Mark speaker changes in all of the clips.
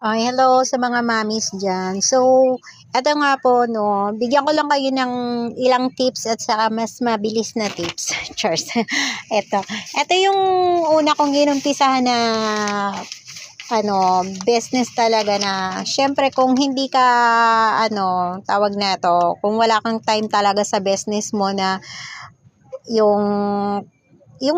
Speaker 1: Ay, hello sa mga mommies diyan. So, eto nga po 'no, bigyan ko lang kayo ng ilang tips at saka mas mabilis na tips. Chars. Eto yung una kong inumpisahan na business talaga na siyempre kung hindi ka tawag nito, kung wala kang time talaga sa business mo na yung yung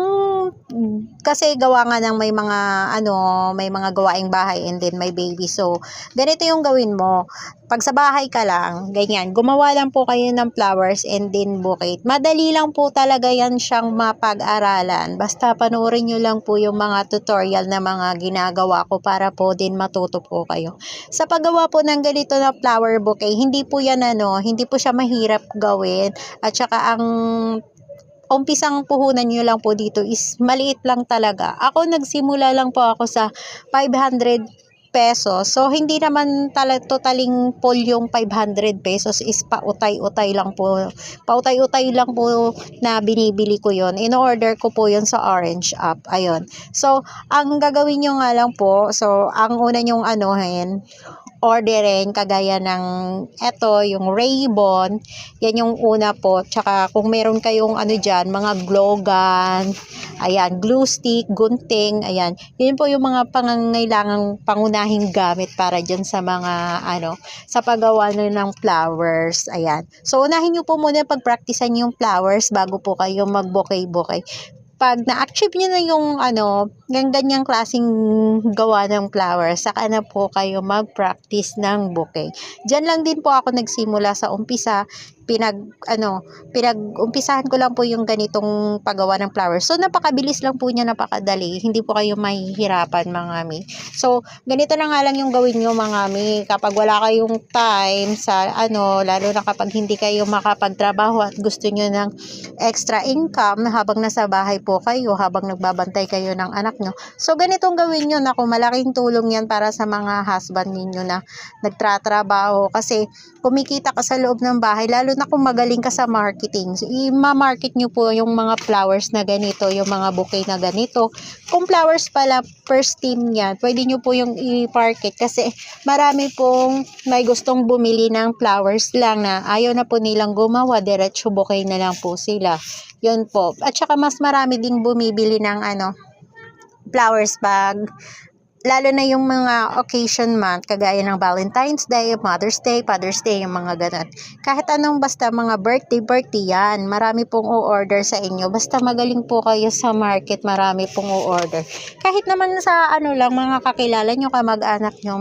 Speaker 1: kasi gawa nga ng may mga gawaing bahay and then may baby. So, ganito yung gawin mo. Pag sa bahay ka lang, ganyan, gumawa lang po kayo ng flowers and then bouquet. Madali lang po talaga yan siyang mapag-aralan. Basta panoorin nyo lang po yung mga tutorial na mga ginagawa ko para po din matuto po kayo. Sa paggawa po ng ganito na flower bouquet, hindi po siya mahirap gawin. At saka ang umpisang puhunan nyo lang po dito is maliit lang talaga. Ako nagsimula lang po ako sa 500 pesos. So, hindi naman totaling full yung 500 pesos is pautay-utay lang po. Pautay-utay lang po na binibili ko yon. In-order ko po yon sa Orange app. Ayun. So, ang gagawin nyo nga lang po, so, ang una nyong orderin kagaya ng yung ribbon, yan yung una po. Tsaka kung meron kayong dyan, mga glue gun, ayan, glue stick, gunting, ayan. Yun po yung mga pangangailangang pangunahing gamit para dyan sa mga sa paggawa ng flowers, ayan. So unahin nyo po muna pag-practicean yung flowers bago po kayo mag-bouquet-bouquet. Pag na-achieve nyo na yung yung ganyang klaseng gawa ng flowers, saka na po kayo mag-practice ng bouquet. Diyan lang din po ako nagsimula sa umpisa. Pinag-umpisahan ko lang po yung ganitong paggawa ng flowers. So, napakabilis lang po niya, napakadali. Hindi po kayo mahihirapan, mga mi. So, ganito na nga lang yung gawin nyo, mga mi. Kapag wala kayong time sa lalo na kapag hindi kayo makapagtrabaho at gusto nyo ng extra income habang nasa bahay po kayo, habang nagbabantay kayo ng anak nyo. So, ganitong gawin nyo. Naku, malaking tulong yan para sa mga husband ninyo na nagtratrabaho. Kasi, kumikita ka sa loob ng bahay, lalo na kung magaling ka sa marketing. So, i-market nyo po yung mga flowers na ganito, yung mga bouquet na ganito. Kung flowers pala, first team yan, pwede nyo po yung i-market kasi marami pong may gustong bumili ng flowers lang na ayaw na po nilang gumawa, diretso bouquet na lang po sila. Yun po. At saka mas marami ding bumibili ng flowers bag, lalo na yung mga occasion month, kagaya ng Valentine's Day, Mother's Day, Father's Day, yung mga ganun. Kahit anong basta mga birthday yan, marami pong o-order sa inyo. Basta magaling po kayo sa market, marami pong o-order. Kahit naman sa lang, mga kakilala nyo, kamag-anak nyo,